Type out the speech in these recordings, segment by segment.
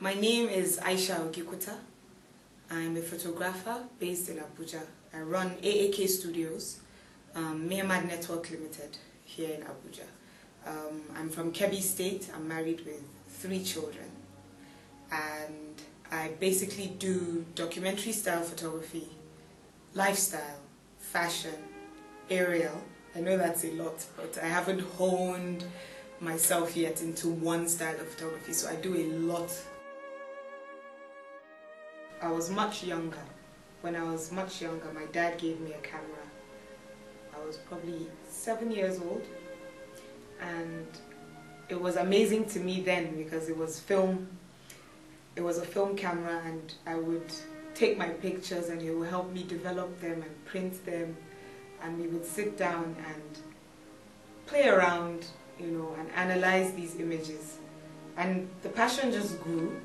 My name is Aisha Augie-Kuta. I'm a photographer based in Abuja. I run AAK Studios, Myanmar Network Limited here in Abuja. I'm from Kebbi State. I'm married with 3 children. And I basically do documentary style photography, lifestyle, fashion, aerial. I know that's a lot, but I haven't honed myself yet into one style of photography, so I do a lot. I was much younger. When I was much younger, my dad gave me a camera. I was probably 7 years old, and it was amazing to me then because it was film. It was a film camera, and I would take my pictures and he would help me develop them and print them, and we would sit down and play around, you know, and analyze these images. And the passion just grew.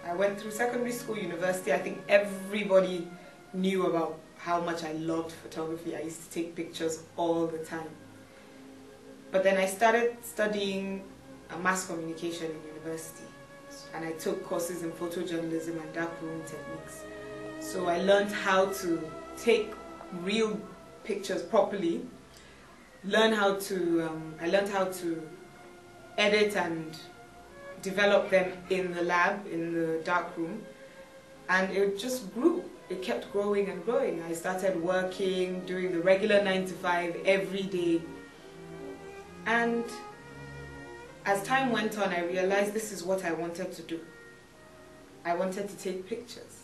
I went through secondary school, university. I think everybody knew about how much I loved photography. I used to take pictures all the time. But then I started studying mass communication in university, and I took courses in photojournalism and darkroom techniques. So I learned how to take real pictures properly. I learned how to edit and develop them in the lab, in the darkroom, and it just grew. It kept growing and growing. I started working, doing the regular 9 to 5 every day, and as time went on, I realized this is what I wanted to do. I wanted to take pictures,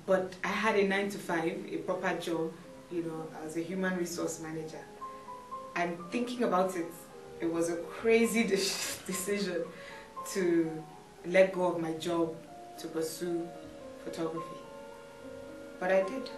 but I had a 9 to 5, a proper job, you know, as a human resource manager. And thinking about it, it was a crazy decision to let go of my job to pursue photography. But I did.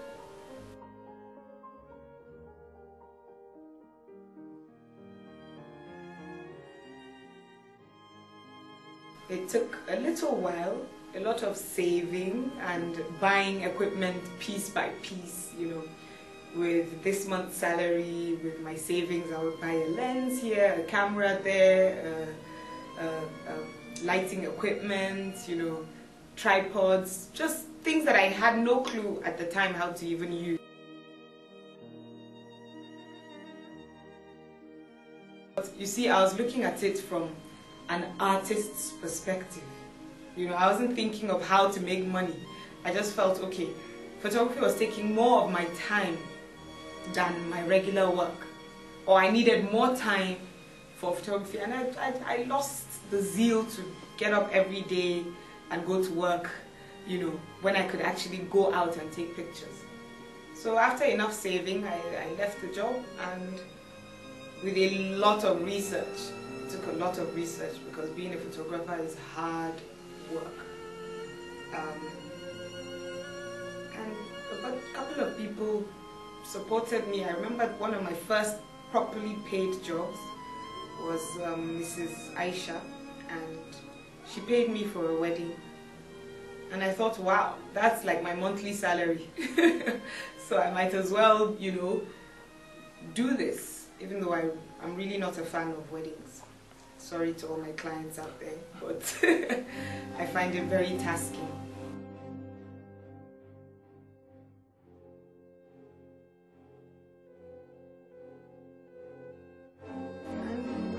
It took a little while, a lot of saving and buying equipment piece by piece, you know. With this month's salary, with my savings, I would buy a lens here, a camera there, lighting equipment, you know, tripods, just things that I had no clue at the time how to even use. But you see, I was looking at it from an artist's perspective. You know, I wasn't thinking of how to make money. I just felt, okay, photography was taking more of my time than my regular work, or I needed more time for photography, and I lost the zeal to get up every day and go to work, you know, when I could actually go out and take pictures. So after enough saving, I left the job, and with a lot of research, it took a lot of research because being a photographer is hard work. And a couple of people supported me. I remember one of my first properly paid jobs was Mrs. Aisha, and she paid me for a wedding. And I thought, wow, that's like my monthly salary. So I might as well, you know, do this, even though I'm really not a fan of weddings. Sorry to all my clients out there, but I find it very tasking.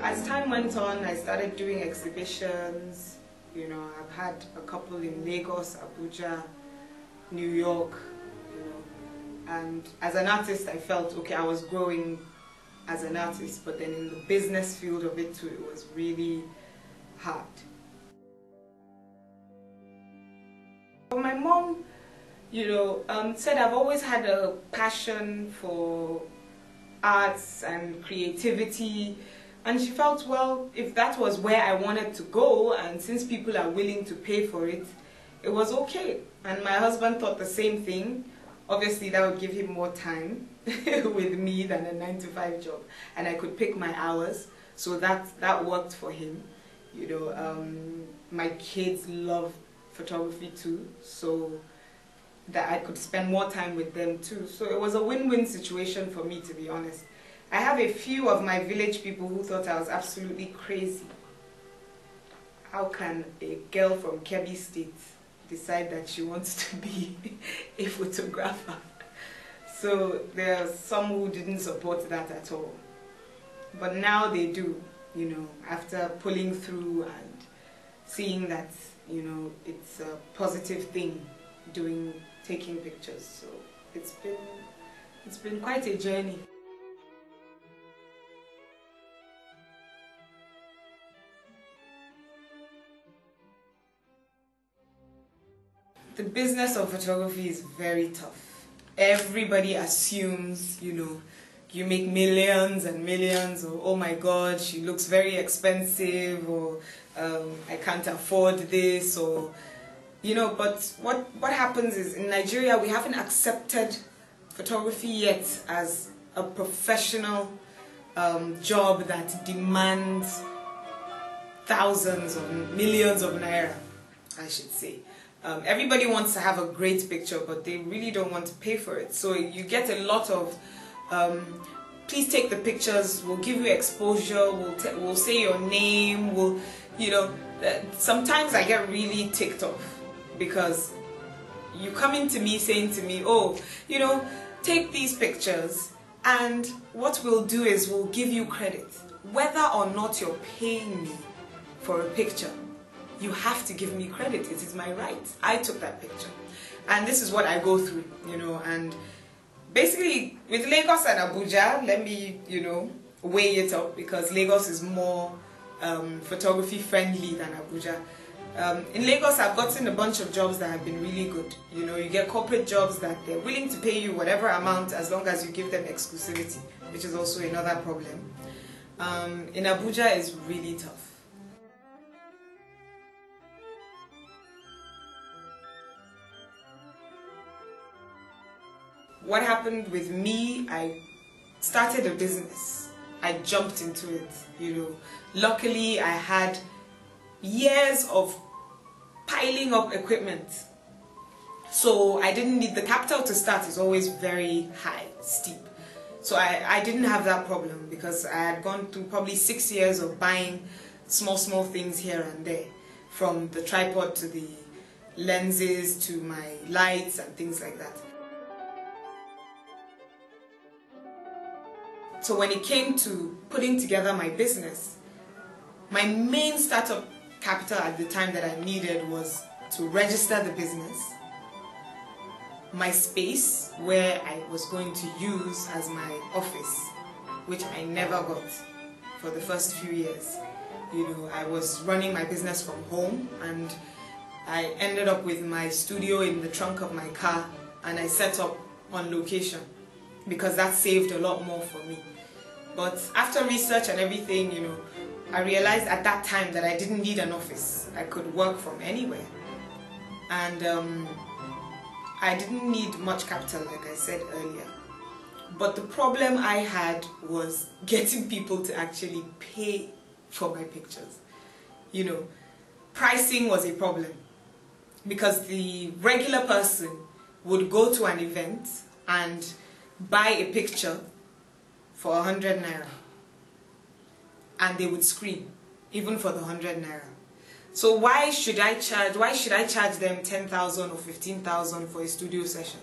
As time went on, I started doing exhibitions. You know, I've had a couple in Lagos, Abuja, New York, you know. And as an artist, I felt, okay, I was growing as an artist, but then in the business field of it too, it was really hard. My mom, you know, said I've always had a passion for arts and creativity. And she felt, well, if that was where I wanted to go, and since people are willing to pay for it, it was okay. And my husband thought the same thing. Obviously, that would give him more time with me than a 9 to 5 job. And I could pick my hours, so that worked for him. You know, my kids love photography too, so that I could spend more time with them too. So it was a win-win situation for me, to be honest. I have a few of my village people who thought I was absolutely crazy. how can a girl from Kebbi State decide that she wants to be a photographer? So there are some who didn't support that at all. But now they do, you know, after pulling through and seeing that, you know, it's a positive thing taking pictures. So it's been quite a journey. The business of photography is very tough. Everybody assumes, you know, you make millions and millions, or oh my god, she looks very expensive, or I can't afford this, or you know. But what happens is, in Nigeria we haven't accepted photography yet as a professional job that demands thousands or millions of naira, I should say. Everybody wants to have a great picture, but they really don't want to pay for it. So you get a lot of, please take the pictures, we'll give you exposure, we'll say your name, we'll, you know, sometimes I get really ticked off because you come into me saying to me, oh, you know, take these pictures and what we'll do is we'll give you credit. Whether or not you're paying me for a picture, you have to give me credit. It is my right. I took that picture. And this is what I go through, you know. And basically, with Lagos and Abuja, let me, you know, weigh it up, because Lagos is more photography friendly than Abuja. In Lagos, I've gotten a bunch of jobs that have been really good. You know, you get corporate jobs that they're willing to pay you whatever amount as long as you give them exclusivity, which is also another problem. In Abuja, it's really tough. What happened with me, I started a business. I jumped into it, you know. Luckily, I had years of piling up equipment. So I didn't need, the capital to start is always very high, steep. So I didn't have that problem, because I had gone through probably 6 years of buying small things here and there, from the tripod to the lenses to my lights and things like that. So when it came to putting together my business, my main startup capital at the time that I needed was to register the business, my space where I was going to use as my office, which I never got for the first few years. You know, I was running my business from home, and I ended up with my studio in the trunk of my car, and I set up on location because that saved a lot more for me. But after research and everything, you know, I realized at that time that I didn't need an office. I could work from anywhere. And I didn't need much capital, like I said earlier. But the problem I had was getting people to actually pay for my pictures. You know, pricing was a problem, because the regular person would go to an event and buy a picture for 100 naira, and they would scream even for the 100 naira. So why should I charge them 10,000 or 15,000 for a studio session?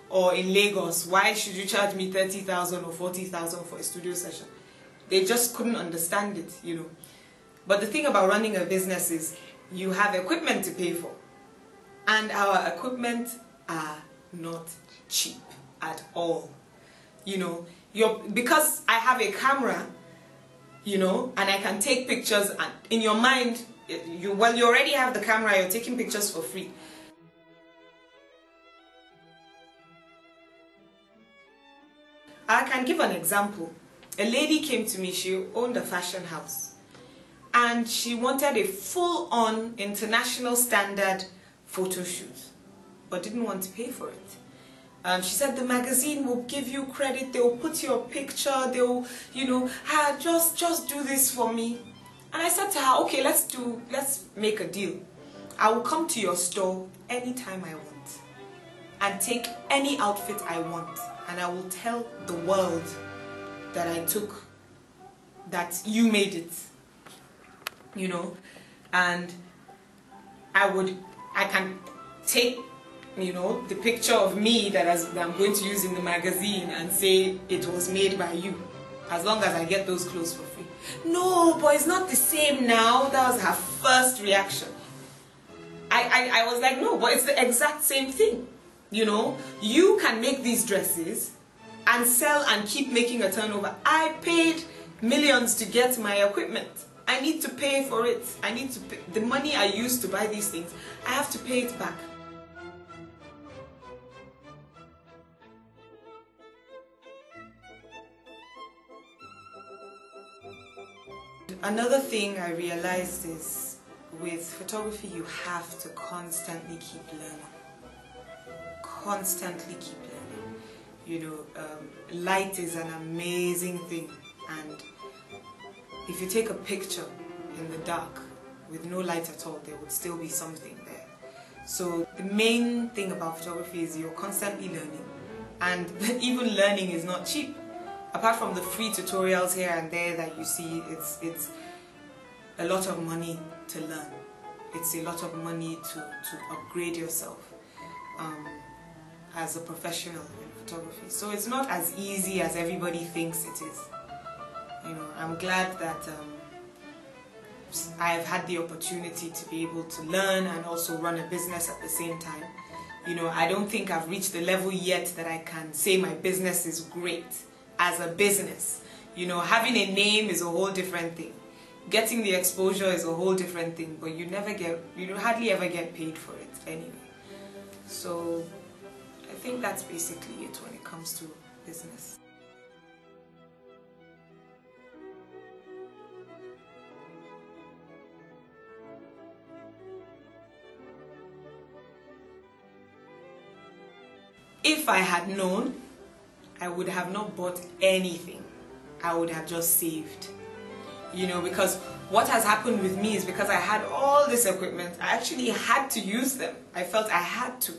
Or in Lagos, why should you charge me 30,000 or 40,000 for a studio session? They just couldn't understand it, you know. But the thing about running a business is you have equipment to pay for, and our equipment are not cheap at all. You know, because I have a camera, you know, and I can take pictures, and in your mind, you already have the camera, you're taking pictures for free. I can give an example. A lady came to me, she owned a fashion house, and she wanted a full-on international standard photo shoot, but didn't want to pay for it. She said the magazine will give you credit, they'll put your picture, they'll, you know, just do this for me. And I said to her, okay, let's make a deal. I will come to your store anytime I want and take any outfit I want, and I will tell the world that I took, that you made it, you know. and I can take, you know, the picture of me that I'm going to use in the magazine and say it was made by you, as long as I get those clothes for free. No, but it's not the same now. That was her first reaction. I was like, no, but it's the exact same thing. You know, you can make these dresses and sell and keep making a turnover. I paid millions to get my equipment. I need to pay for it. I need to pay. The money I used to buy these things, I have to pay it back. Another thing I realized is with photography, you have to constantly keep learning. Constantly keep learning. You know, light is an amazing thing, and if you take a picture in the dark with no light at all, there would still be something there. So the main thing about photography is you're constantly learning, and even learning is not cheap. Apart from the free tutorials here and there that you see, it's a lot of money to learn. It's a lot of money to upgrade yourself as a professional in photography. So it's not as easy as everybody thinks it is. You know, I'm glad that I've had the opportunity to be able to learn and also run a business at the same time. You know, I don't think I've reached the level yet that I can say my business is great as a business. You know, having a name is a whole different thing. Getting the exposure is a whole different thing, but you hardly ever get paid for it anyway. So I think that's basically it when it comes to business. If I had known, I would have not bought anything. I would have just saved. You know, because what has happened with me is because I had all this equipment, I actually had to use them. I felt I had to.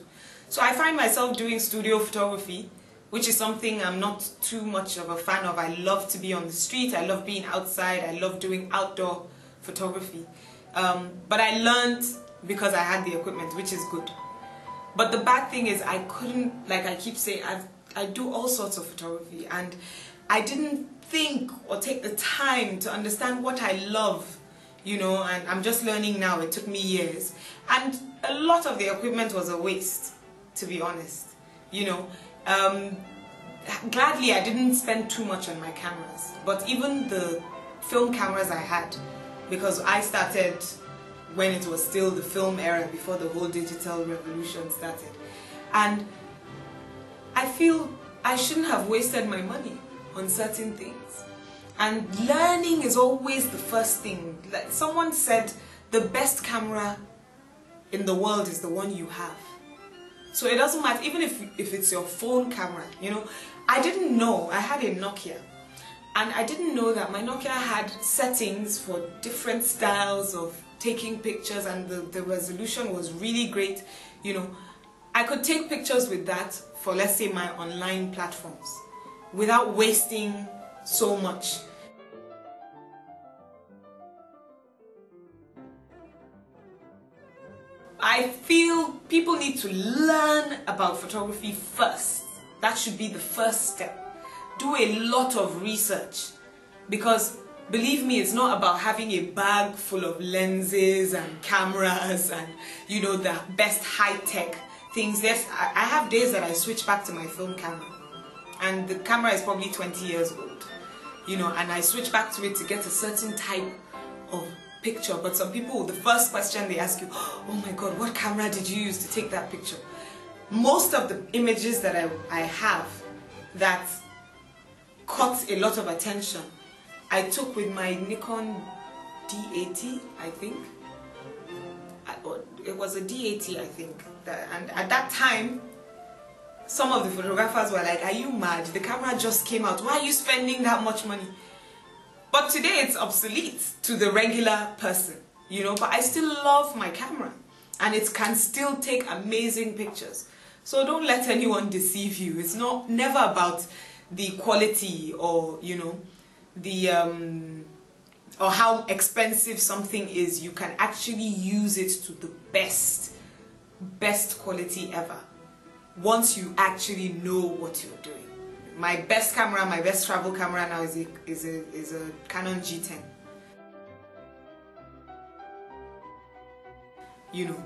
So I find myself doing studio photography, which is something I'm not too much of a fan of. I love to be on the street, I love being outside, I love doing outdoor photography. But I learned because I had the equipment, which is good. But the bad thing is I couldn't, like I keep saying, I do all sorts of photography, and I didn't think or take the time to understand what I love, you know, and I'm just learning now. It took me years, and a lot of the equipment was a waste, to be honest, you know. Gladly I didn't spend too much on my cameras, but even the film cameras I had, because I started when it was still the film era before the whole digital revolution started, and I feel I shouldn't have wasted my money on certain things. And learning is always the first thing. Like someone said, the best camera in the world is the one you have. So it doesn't matter, even if it's your phone camera, you know. I didn't know, I had a Nokia, and I didn't know that my Nokia had settings for different styles of taking pictures, and the resolution was really great, you know. I could take pictures with that for, let's say, my online platforms without wasting so much. I feel people need to learn about photography first. That should be the first step. Do a lot of research, because believe me, it's not about having a bag full of lenses and cameras and, you know, the best high-tech things. Yes, I have days that I switch back to my film camera, and the camera is probably 20 years old, you know, and I switch back to it to get a certain type of picture. But some people, the first question they ask you, oh my God, what camera did you use to take that picture? Most of the images that I have that caught a lot of attention, I took with my Nikon D80, I think. It was a D80, I think. And at that time, some of the photographers were like, are you mad? The camera just came out. Why are you spending that much money? But today it's obsolete to the regular person, you know, but I still love my camera, and it can still take amazing pictures. So don't let anyone deceive you. It's never about the quality or, you know, the or how expensive something is, you can actually use it to the best quality ever once you actually know what you're doing. My best camera, my best travel camera now is a Canon G10. You know,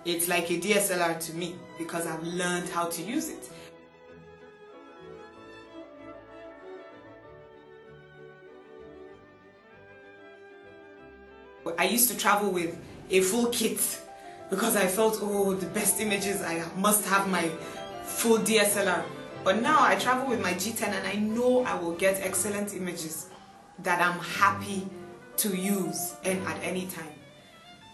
it's like a DSLR to me because I've learned how to use it. I used to travel with a full kit because I felt, oh, the best images, I must have my full DSLR. But now I travel with my G10 and I know I will get excellent images that I'm happy to use at any time.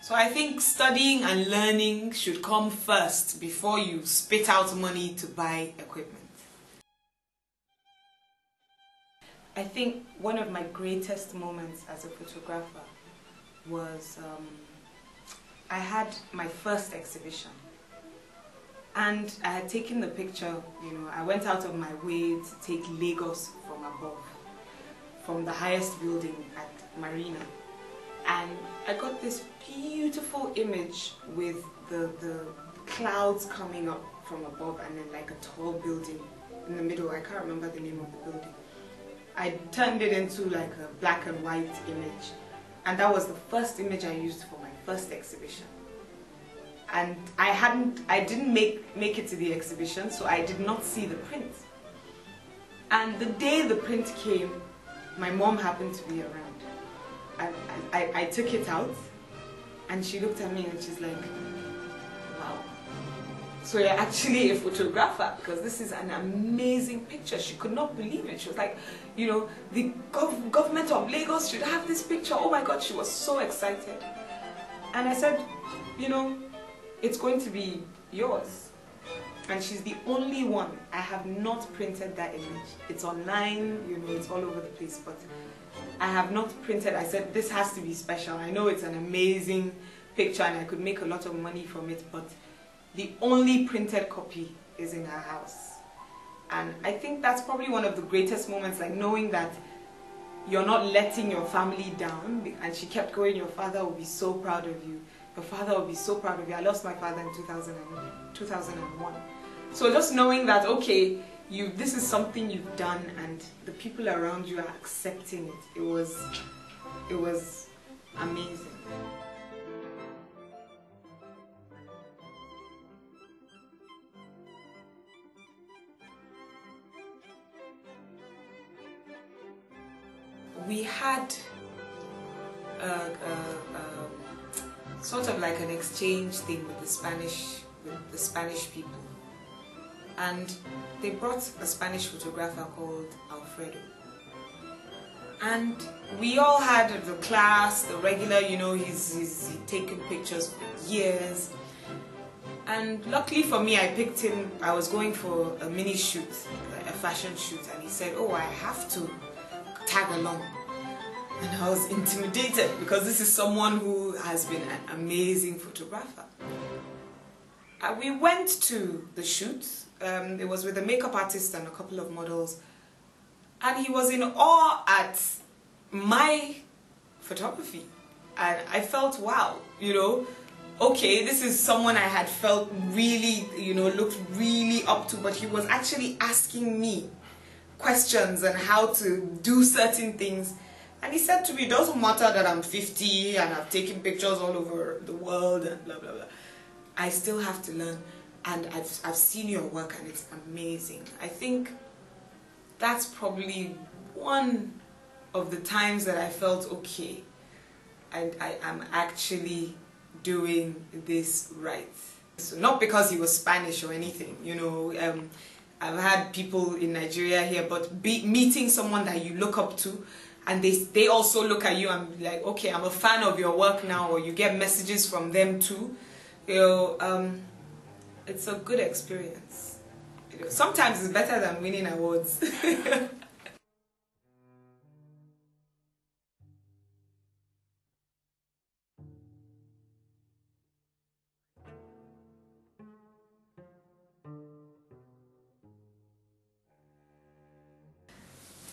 So I think studying and learning should come first before you spit out money to buy equipment. I think one of my greatest moments as a photographer was I had my first exhibition, and I had taken the picture, you know, I went out of my way to take Lagos from above, from the highest building at Marina, and I got this beautiful image with the clouds coming up from above and then like a tall building in the middle. I can't remember the name of the building. I turned it into like a black and white image. And that was the first image I used for my first exhibition. And I didn't make it to the exhibition, so I did not see the print. And the day the print came, my mom happened to be around. And I took it out, and she looked at me and she's like, wow. So you're actually a photographer, because this is an amazing picture. She could not believe it. She was like, you know, the government of Lagos should have this picture. Oh my God, she was so excited. And I said, you know, it's going to be yours. And she's the only one. I have not printed that image. It's online, you know, it's all over the place, but I have not printed. I said, this has to be special. I know it's an amazing picture and I could make a lot of money from it, but the only printed copy is in her house. And I think that's probably one of the greatest moments, like knowing that you're not letting your family down. And she kept going, your father will be so proud of you. Your father will be so proud of you. I lost my father in 2001. So just knowing that, okay, this is something you've done and the people around you are accepting it. It was amazing. We had sort of like an exchange thing with the Spanish people, and they brought a Spanish photographer called Alfredo, and we all had the class, the regular, you know, he's taken pictures for years, and luckily for me I picked him. I was going for a mini shoot, a fashion shoot, and he said, oh, I have to tag along. And I was intimidated because this is someone who has been an amazing photographer. We went to the shoot. It was with a makeup artist and a couple of models. And he was in awe at my photography. And I felt, wow, you know, okay, this is someone I had felt really, you know, looked really up to, but he was actually asking me questions on how to do certain things. And he said to me, it doesn't matter that I'm 50 and I've taken pictures all over the world and blah, blah, blah. I still have to learn, and I've seen your work and it's amazing. I think that's probably one of the times that I felt, okay, I'm actually doing this right. So not because he was Spanish or anything, you know, I've had people in Nigeria here, but meeting someone that you look up to, and they also look at you and be like, okay, I'm a fan of your work now, or you get messages from them too. You know, it's a good experience. You know, sometimes it's better than winning awards.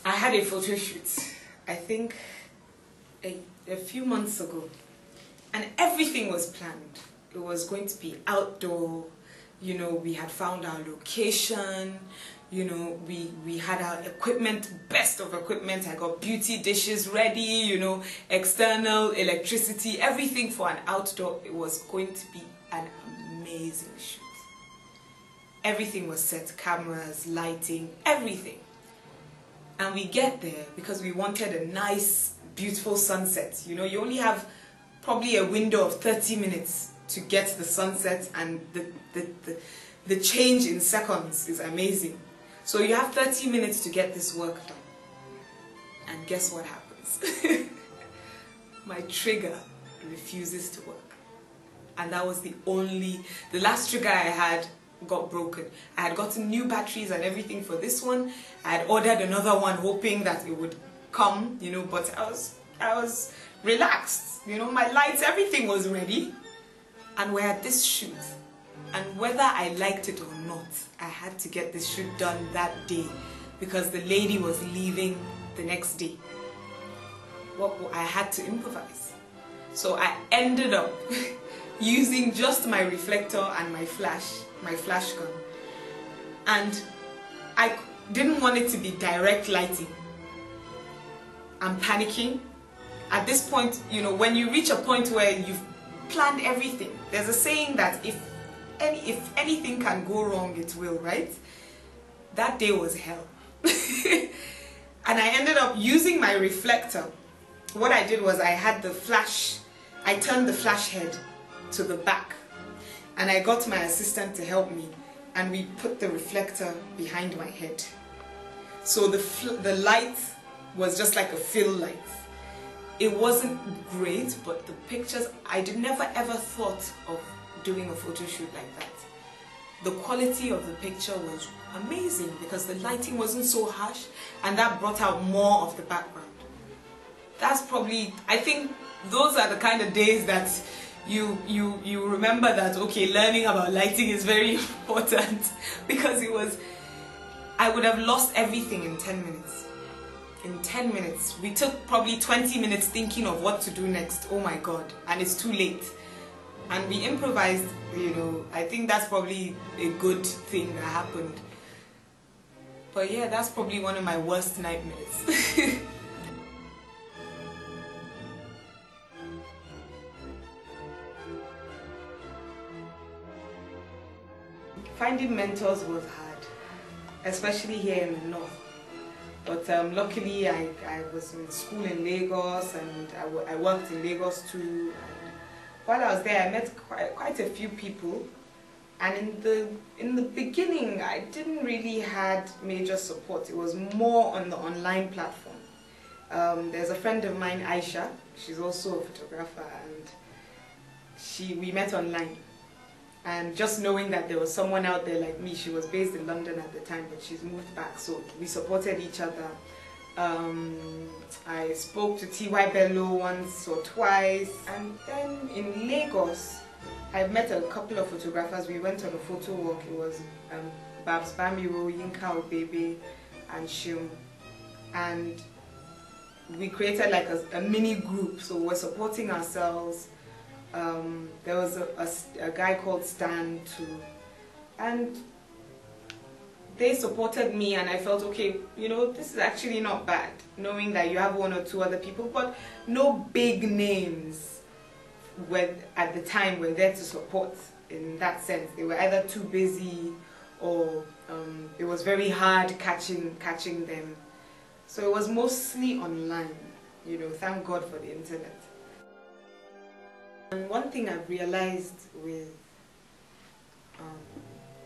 I had a photo shoot. I think a few months ago, and everything was planned. It was going to be outdoor, you know, we had found our location, you know, we had our equipment, best of equipment. I got beauty dishes ready, you know, external electricity, everything for an outdoor. It was going to be an amazing shoot. Everything was set, cameras, lighting, everything. And we get there because we wanted a nice, beautiful sunset. You know, you only have probably a window of 30 minutes to get the sunset, and the change in seconds is amazing. So you have 30 minutes to get this work done. And guess what happens? My trigger refuses to work. And that was the last trigger I had got broken. I had gotten new batteries and everything for this one. I had ordered another one hoping that it would come, you know, but I was relaxed. You know, my lights, everything was ready. And we're at this shoot. And whether I liked it or not, I had to get this shoot done that day because the lady was leaving the next day. I had to improvise. So I ended up using just my reflector and my flash gun. And I didn't want it to be direct lighting. I'm panicking. At this point, you know, when you reach a point where you've planned everything, there's a saying that if anything can go wrong, it will, right? That day was hell. And I ended up using my reflector. What I did was I turned the flash head to the back, and I got my assistant to help me, and we put the reflector behind my head. So the light was just like a fill light. It wasn't great, but the pictures, I never ever thought of doing a photo shoot like that. The quality of the picture was amazing because the lighting wasn't so harsh, and that brought out more of the background. That's probably, I think those are the kind of days that you remember that, okay, learning about lighting is very important, because I would have lost everything in 10 minutes. In 10 minutes. We took probably 20 minutes thinking of what to do next. Oh my God. And it's too late. And we improvised, you know. I think that's probably a good thing that happened. But yeah, that's probably one of my worst nightmares. Finding mentors was hard, especially here in the north. But luckily I was in school in Lagos, and I worked in Lagos too. And while I was there, I met quite a few people. And in the beginning, I didn't really had major support. It was more on the online platform. There's a friend of mine, Aisha. She's also a photographer, and we met online. And just knowing that there was someone out there like me, she was based in London at the time, but she's moved back, so we supported each other. I spoke to T.Y. Bello once or twice, and then in Lagos, I met a couple of photographers. We went on a photo walk. It was Babs Bamiro, Yinka Obebe, and Shum. And we created like a mini group, so we're supporting ourselves. There was a guy called Stan too, and they supported me, and I felt, okay, you know, this is actually not bad, knowing that you have one or two other people, but no big names at the time were there to support in that sense. They were either too busy, or it was very hard catching them. So it was mostly online, you know, thank God for the internet. And one thing I've realized with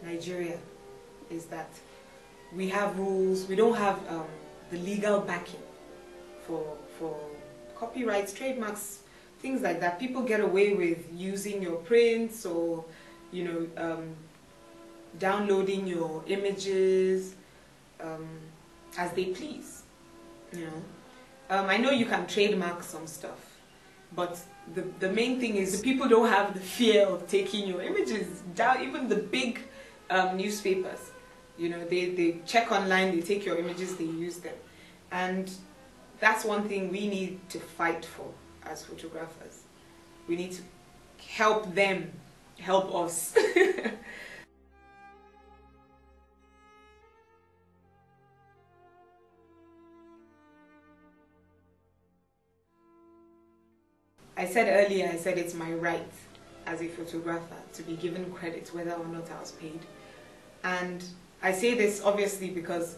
Nigeria is that we have rules. We don't have the legal backing for copyrights, trademarks, things like that. People get away with using your prints, or, you know, downloading your images as they please. You know, I know you can trademark some stuff, but the main thing is the people don't have the fear of taking your images down. Even the big newspapers, you know, they check online, they take your images, they use them. And that's one thing we need to fight for as photographers. We need to help them help us. I said earlier, it's my right as a photographer to be given credit whether or not I was paid. And I say this obviously because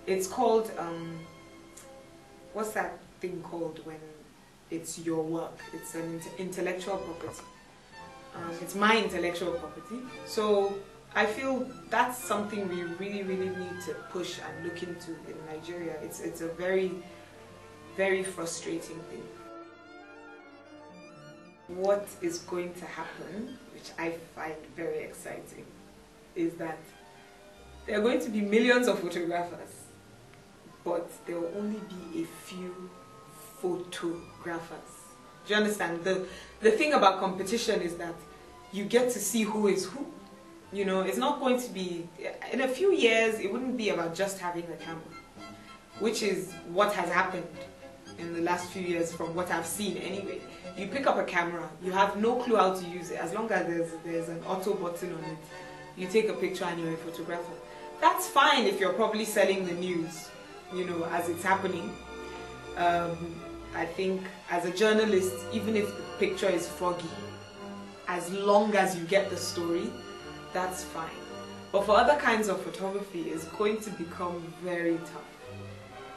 it's called, what's that thing called when it's your work? It's an intellectual property. It's my intellectual property. So I feel that's something we really, really need to push and look into in Nigeria. It's a very, very frustrating thing. What is going to happen, which I find very exciting, is that there are going to be millions of photographers, but there will only be a few photographers. Do you understand? The thing about competition is that you get to see who is who. You know, it's not going to be, in a few years, it wouldn't be about just having a camera, which is what has happened in the last few years from what I've seen anyway. You pick up a camera, you have no clue how to use it. As long as there's an auto button on it, you take a picture and you're a photographer. That's fine if you're probably selling the news, you know, as it's happening. I think as a journalist, even if the picture is foggy, as long as you get the story, that's fine. But for other kinds of photography, it's going to become very tough.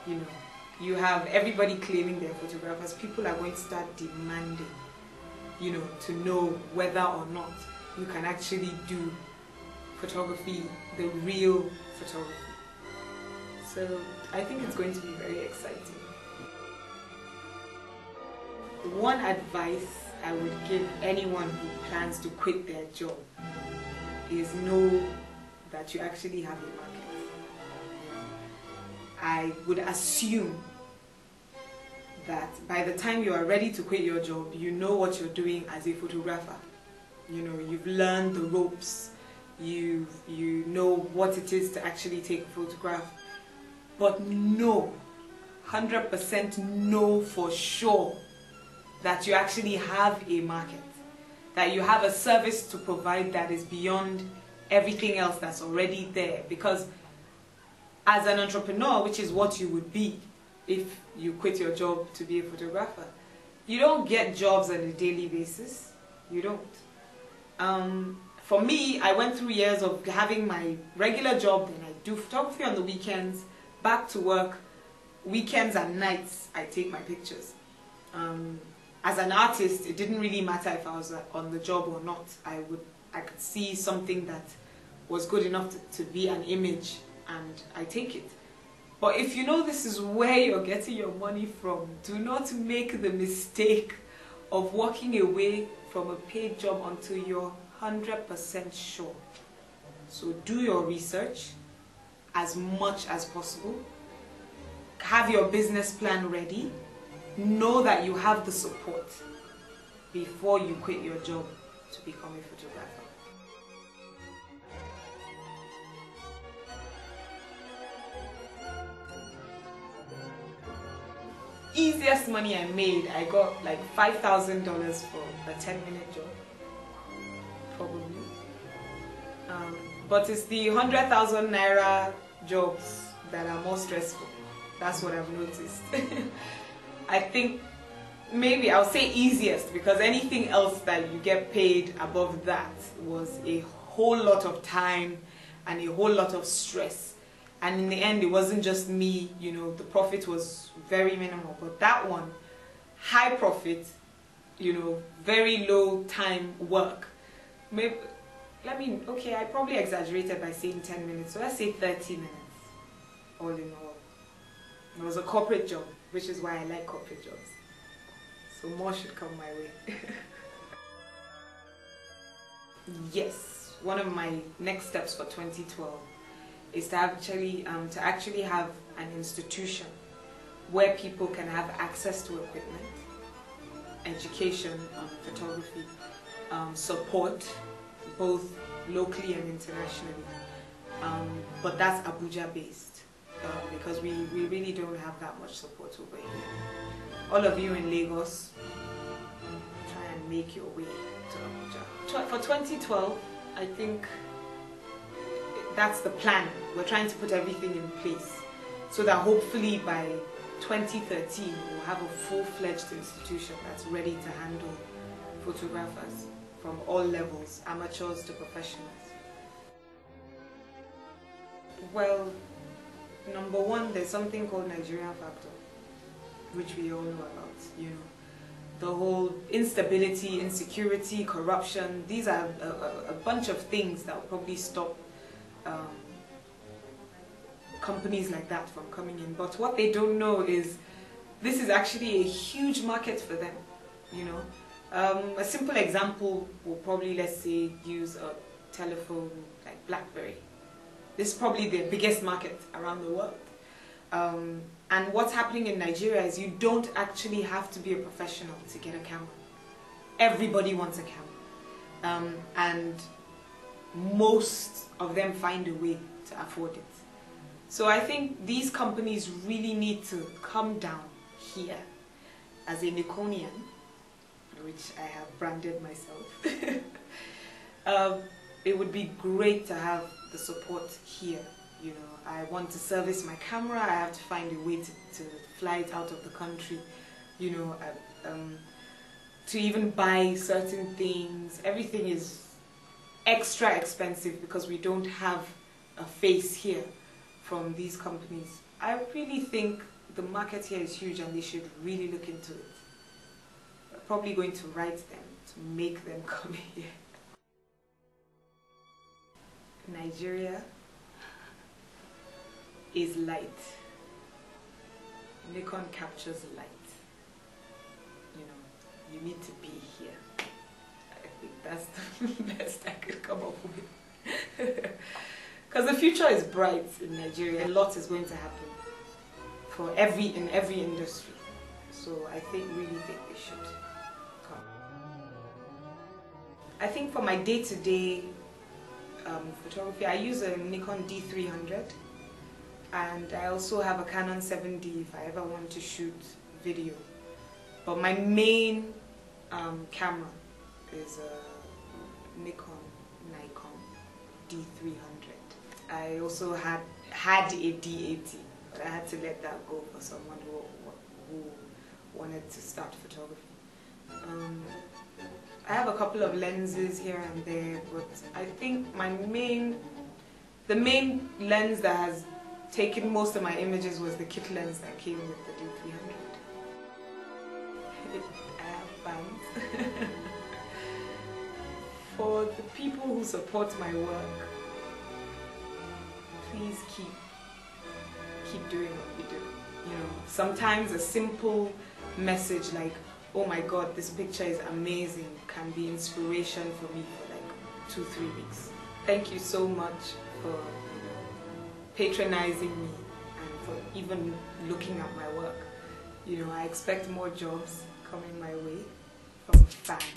You know, you have everybody claiming they're photographers. People are going to start demanding, you know, to know whether or not you can actually do photography, the real photography. So I think it's going to be very exciting. One advice I would give anyone who plans to quit their job is know that you actually have a market. I would assume that by the time you are ready to quit your job, you know what you're doing as a photographer. You know, you've learned the ropes, you know what it is to actually take a photograph. But know, 100% know for sure that you actually have a market, that you have a service to provide that is beyond everything else that's already there. Because as an entrepreneur, which is what you would be if you quit your job to be a photographer, you don't get jobs on a daily basis. You don't. For me, I went through years of having my regular job, then I do photography on the weekends, back to work, weekends and nights I take my pictures. As an artist, it didn't really matter if I was on the job or not. I could see something that was good enough to be an image, and I take it. But if you know this is where you're getting your money from, do not make the mistake of walking away from a paid job until you're 100% sure. So do your research as much as possible. Have your business plan ready. Know that you have the support before you quit your job to become a photographer. Easiest money I made, I got like $5,000 for a 10-minute job, probably. But it's the 100,000 naira jobs that are more stressful. That's what I've noticed. I think maybe I'll say easiest, because anything else that you get paid above that was a whole lot of time and a whole lot of stress. And in the end, it wasn't just me, you know, the profit was very minimal. But that one, high profit, you know, very low time work. Maybe, okay, I probably exaggerated by saying 10 minutes. So let's say 30 minutes, all in all. It was a corporate job, which is why I like corporate jobs. So more should come my way. Yes, one of my next steps for 2012 is to actually have an institution where people can have access to equipment, education on photography, support, both locally and internationally. But that's Abuja-based. because we really don't have that much support over here. All of you in Lagos, try and make your way to Abuja. For 2012, I think that's the plan. We're trying to put everything in place so that hopefully by 2013 we'll have a full-fledged institution that's ready to handle photographers from all levels, amateurs to professionals. Well, number one, there's something called Nigerian factor, which we all know about, you know. The whole instability, insecurity, corruption, these are a bunch of things that will probably stop companies like that from coming in. But what they don't know is this is actually a huge market for them, you know. A simple example will probably, let's say, use a telephone like BlackBerry. This is probably the biggest market around the world. And what's happening in Nigeria is you don't actually have to be a professional to get a camera. Everybody wants a camera. And most of them find a way to afford it. So I think these companies really need to come down here as a Nikonian, which I have branded myself. It would be great to have the support here. You know, I want to service my camera, I have to find a way to fly it out of the country, you know, to even buy certain things. Everything is extra expensive because we don't have a face here from these companies. I really think the market here is huge and they should really look into it. I'm probably going to write them to make them come here. Nigeria is light. Nikon captures light. You know, you need to be here. I think that's the best I could come up with. Because the future is bright in Nigeria. A lot is going to happen in every industry. So I really think they should come. I think for my day-to-day photography, I use a Nikon D300. And I also have a Canon 7D if I ever want to shoot video. But my main camera is a Nikon D300. I also had a D80, but I had to let that go for someone who wanted to start photography. I have a couple of lenses here and there, but I think the main lens that has taken most of my images was the kit lens that came with the D300. I have fans. For the people who support my work, please keep doing what we do. You know, sometimes a simple message like, "Oh my God, this picture is amazing," can be inspiration for me for like 2-3 weeks. Thank you so much for patronizing me and for even looking at my work. You know, I expect more jobs coming my way from fans.